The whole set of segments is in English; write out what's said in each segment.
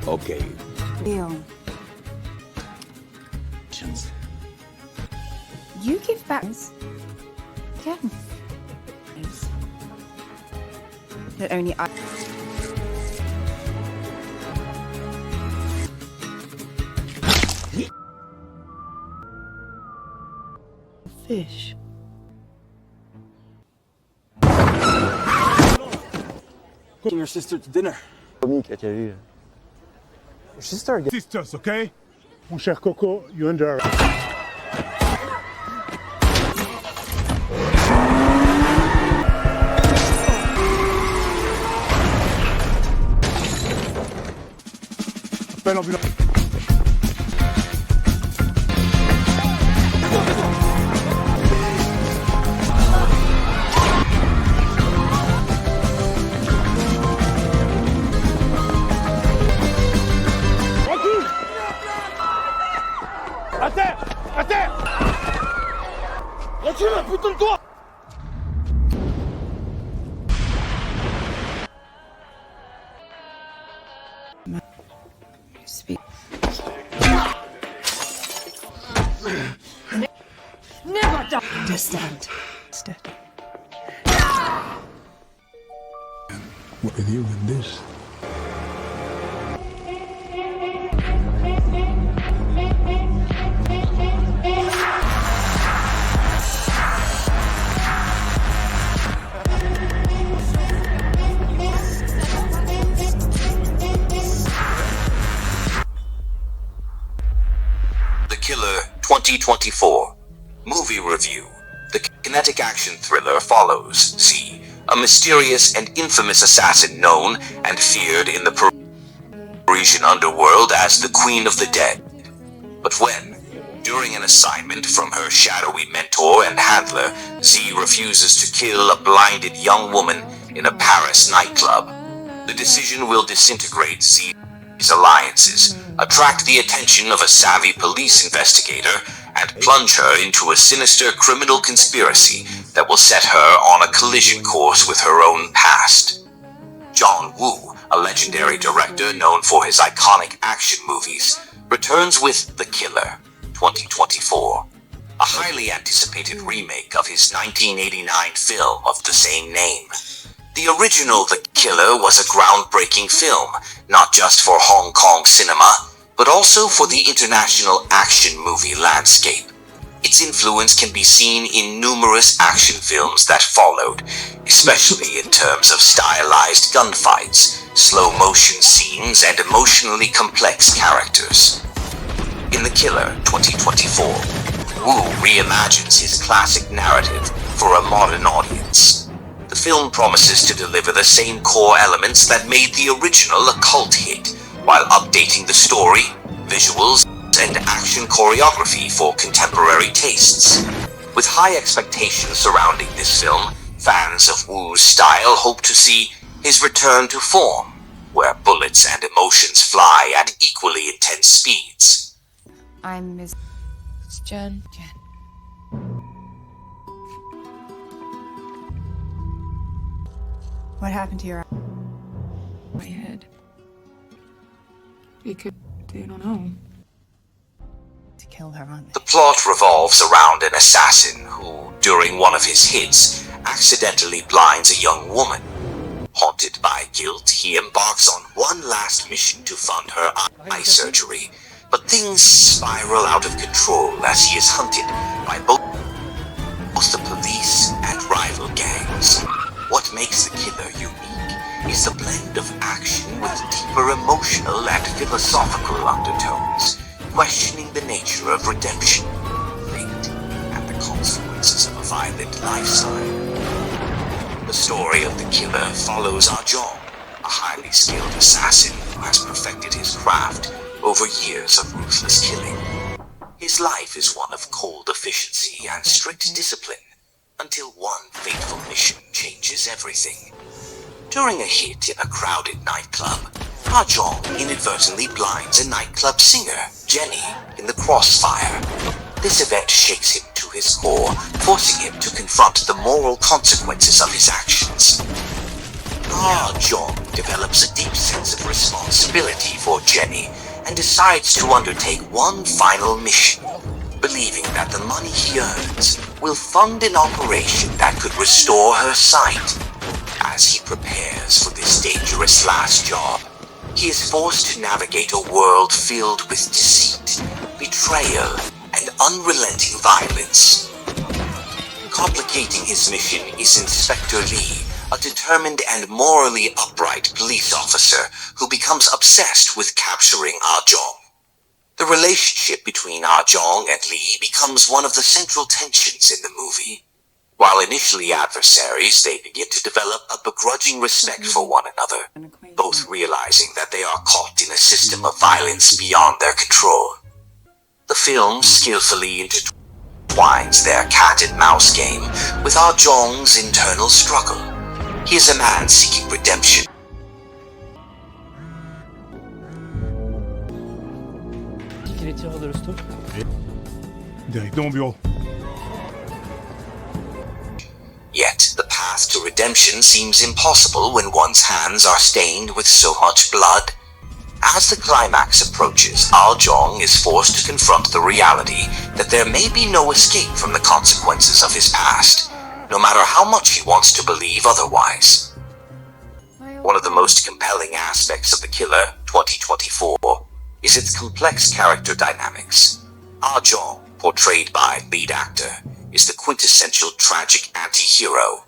Okay. Deal. You give back. Yeah. That only I. Fish. Taking your sister to dinner. Your sister again. Sisters, okay? Mon cher Coco, you under. Appelle l'ambulance. À terre! À terre! Retire, putain de toi! Speak. Never done. Understand. What with you and this? The Killer 2024 Movie Review. The kinetic action thriller follows C, a mysterious and infamous assassin known and feared in the Parisian underworld as the Queen of the Dead. But when, during an assignment from her shadowy mentor and handler, Z refuses to kill a blinded young woman in a Paris nightclub, the decision will disintegrate Z's alliances, attract the attention of a savvy police investigator, and plunge her into a sinister criminal conspiracy that will set her on a collision course with her own past. John Woo, a legendary director known for his iconic action movies, returns with The Killer 2024, a highly anticipated remake of his 1989 film of the same name. The original The Killer was a groundbreaking film, not just for Hong Kong cinema, but also for the international action movie landscape. Its influence can be seen in numerous action films that followed, especially in terms of stylized gunfights, slow-motion scenes, and emotionally complex characters. In The Killer 2024, Wu reimagines his classic narrative for a modern audience. The film promises to deliver the same core elements that made the original a cult hit, while updating the story, visuals, and action choreography for contemporary tastes. With high expectations surrounding this film, fans of Wu's style hope to see his return to form, where bullets and emotions fly at equally intense speeds. I'm Miss. It's Jen. What happened to your? My head. We could. I don't know. To kill her, aren't The plot revolves around an assassin who, during one of his hits, accidentally blinds a young woman. Haunted by guilt, he embarks on one last mission to fund her eye surgery, but things spiral out of control as he is hunted by both the police and rival gangs. What makes The Killer unique is the blend of action with deeper emotional and philosophical undertones, questioning the nature of redemption, fate, and the consequences of a violent lifestyle. The story of The Killer follows Ajong, a highly skilled assassin who has perfected his craft over years of ruthless killing. His life is one of cold efficiency and strict discipline, until one fateful mission changes everything. During a hit in a crowded nightclub, Ajong inadvertently blinds a nightclub singer, Jenny, in the crossfire. This event shakes him to his core, forcing him to confront the moral consequences of his actions. Ah Jong develops a deep sense of responsibility for Jenny and decides to undertake one final mission, believing that the money he earns will fund an operation that could restore her sight. As he prepares for this dangerous last job, he is forced to navigate a world filled with deceit, betrayal, and unrelenting violence. Complicating his mission is Inspector Lee, a determined and morally upright police officer who becomes obsessed with capturing Ah Jong. The relationship between Ah Jong and Lee becomes one of the central tensions in the movie. While initially adversaries, they begin to develop a begrudging respect for one another, both realizing that they are caught in a system of violence beyond their control. The film skillfully intertwines their cat-and-mouse game with Ah Jong's internal struggle. He is a man seeking redemption. Qu'il est tireur de l'hosto. Directement au bureau. Yet, the path to redemption seems impossible when one's hands are stained with so much blood. As the climax approaches, Ah Jong is forced to confront the reality that there may be no escape from the consequences of his past, no matter how much he wants to believe otherwise. One of the most compelling aspects of The Killer 2024 is its complex character dynamics. Ah Jong, portrayed by lead actor, is the quintessential tragic anti-hero.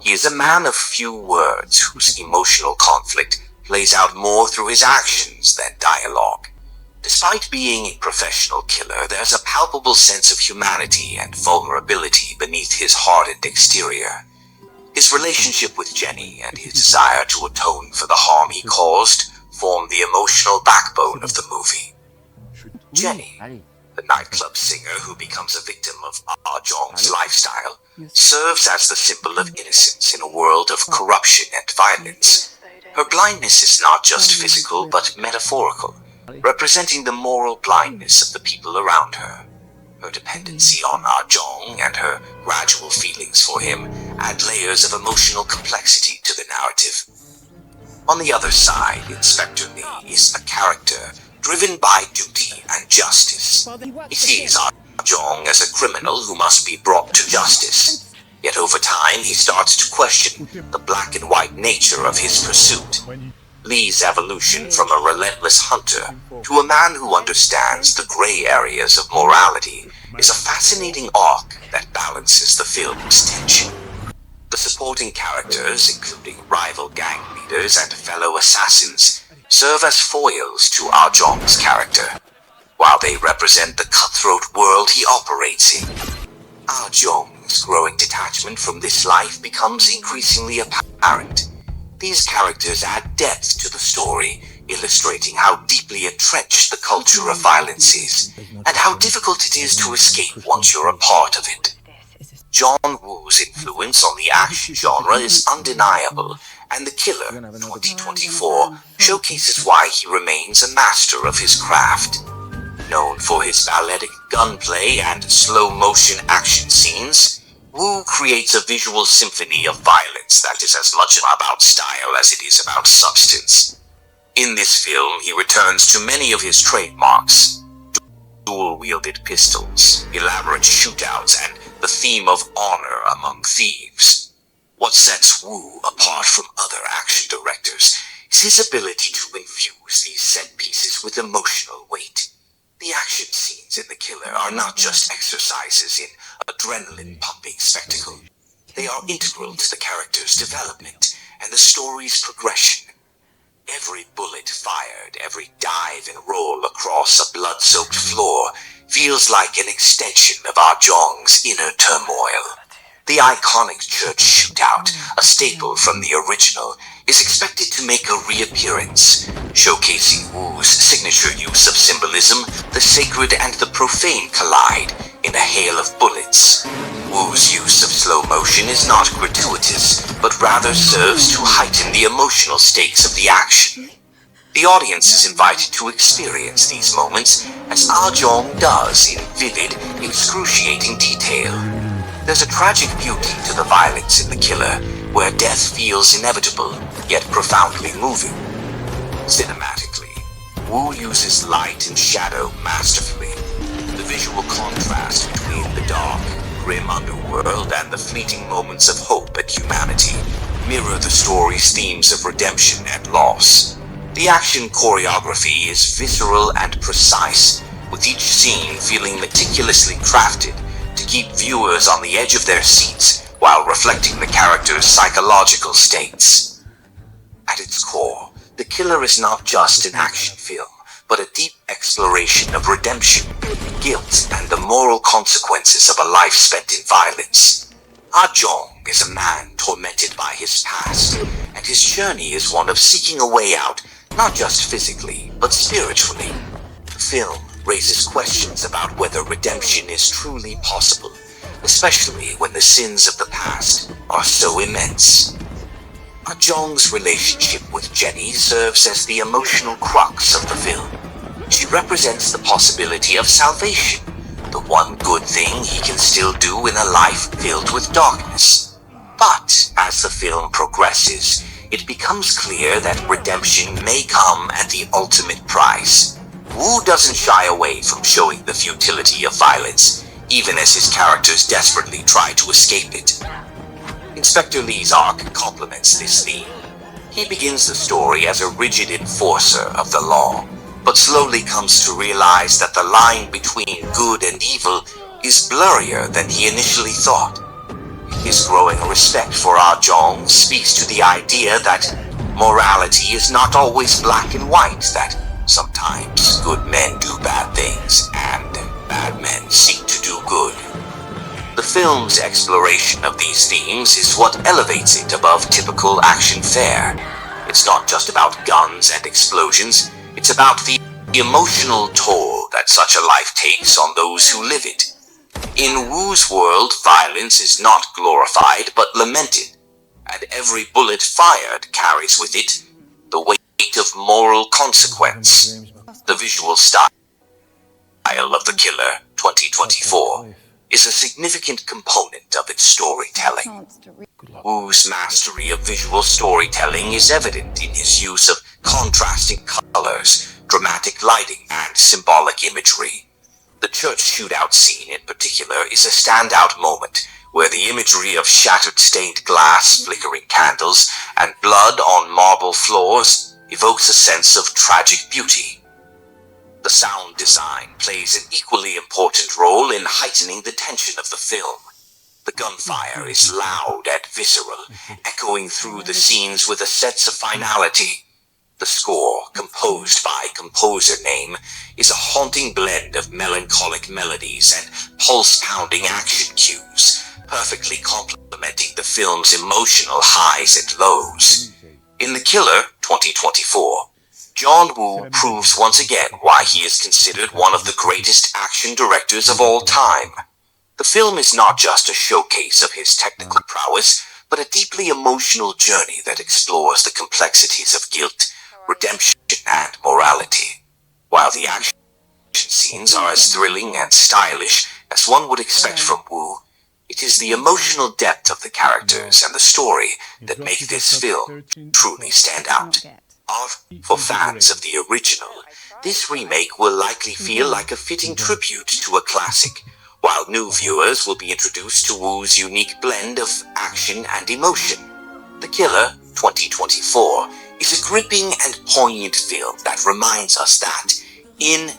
He is a man of few words whose emotional conflict plays out more through his actions than dialogue. Despite being a professional killer, there's a palpable sense of humanity and vulnerability beneath his hardened exterior. His relationship with Jenny and his desire to atone for the harm he caused form the emotional backbone of the movie. Jenny, the nightclub singer who becomes a victim of Ah Jong's lifestyle, serves as the symbol of innocence in a world of corruption and violence. Her blindness is not just physical but metaphorical, representing the moral blindness of the people around her. Her dependency on Ah Jong and her gradual feelings for him add layers of emotional complexity to the narrative. On the other side, Inspector Lee is a character driven by duty and justice. He sees Ah Jong as a criminal who must be brought to justice. Yet over time, he starts to question the black and white nature of his pursuit. Lee's evolution from a relentless hunter to a man who understands the gray areas of morality is a fascinating arc that balances the film's tension. The supporting characters, including rival gang leaders and fellow assassins, serve as foils to Ah Jong's character, while they represent the cutthroat world he operates in. Ah Jong's growing detachment from this life becomes increasingly apparent. These characters add depth to the story, illustrating how deeply entrenched the culture of violence is, and how difficult it is to escape once you're a part of it. John Woo's influence on the action genre is undeniable, and The Killer 2024 showcases why he remains a master of his craft. Known for his balletic gunplay and slow-motion action scenes, Woo creates a visual symphony of violence that is as much about style as it is about substance. In this film, he returns to many of his trademarks: dual-wielded pistols, elaborate shootouts, and the theme of honor among thieves. What sets Woo apart from other action directors is his ability to infuse these set pieces with emotional weight. The action scenes in The Killer are not just exercises in adrenaline-pumping spectacle. They are integral to the character's development and the story's progression. Every bullet fired, every dive and roll across a blood-soaked floor feels like an extension of Ah Jong's inner turmoil. The iconic church shootout, a staple from the original, is expected to make a reappearance, showcasing Woo's signature use of symbolism. The sacred and the profane collide in a hail of bullets. Woo's use of slow motion is not gratuitous, but rather serves to heighten the emotional stakes of the action. The audience is invited to experience these moments, as Ah Jong does in vivid, excruciating detail. There's a tragic beauty to the violence in The Killer, where death feels inevitable, profoundly moving. Cinematically, Wu uses light and shadow masterfully. The visual contrast between the dark, grim underworld and the fleeting moments of hope and humanity mirror the story's themes of redemption and loss. The action choreography is visceral and precise, with each scene feeling meticulously crafted to keep viewers on the edge of their seats while reflecting the characters' psychological states. At its core, The Killer is not just an action film, but a deep exploration of redemption, guilt, and the moral consequences of a life spent in violence. Ah Jong is a man tormented by his past, and his journey is one of seeking a way out, not just physically, but spiritually. The film raises questions about whether redemption is truly possible, especially when the sins of the past are so immense. Ah Jong's relationship with Jenny serves as the emotional crux of the film. She represents the possibility of salvation, the one good thing he can still do in a life filled with darkness. But as the film progresses, it becomes clear that redemption may come at the ultimate price. Wu doesn't shy away from showing the futility of violence, even as his characters desperately try to escape it. Inspector Lee's arc complements this theme. He begins the story as a rigid enforcer of the law, but slowly comes to realize that the line between good and evil is blurrier than he initially thought. His growing respect for Ah Jong speaks to the idea that morality is not always black and white, that sometimes good men do bad things and bad men seek to do good. The film's exploration of these themes is what elevates it above typical action fare. It's not just about guns and explosions, it's about the emotional toll that such a life takes on those who live it. In Wu's world, violence is not glorified but lamented, and every bullet fired carries with it the weight of moral consequence. The visual style of The Killer 2024 is a significant component of its storytelling. Wu's mastery of visual storytelling is evident in his use of contrasting colors, dramatic lighting, and symbolic imagery. The church shootout scene in particular is a standout moment where the imagery of shattered stained glass, flickering candles, and blood on marble floors evokes a sense of tragic beauty. The sound design plays an equally important role in heightening the tension of the film. The gunfire is loud and visceral, echoing through the scenes with a sense of finality. The score, composed by composer name, is a haunting blend of melancholic melodies and pulse-pounding action cues, perfectly complementing the film's emotional highs and lows. In The Killer 2024, John Woo proves once again why he is considered one of the greatest action directors of all time. The film is not just a showcase of his technical prowess, but a deeply emotional journey that explores the complexities of guilt, redemption, and morality. While the action scenes are as thrilling and stylish as one would expect from Woo, it is the emotional depth of the characters and the story that make this film truly stand out. For fans of the original, this remake will likely feel like a fitting tribute to a classic, while new viewers will be introduced to Woo's unique blend of action and emotion. The Killer 2024 is a gripping and poignant film that reminds us that, in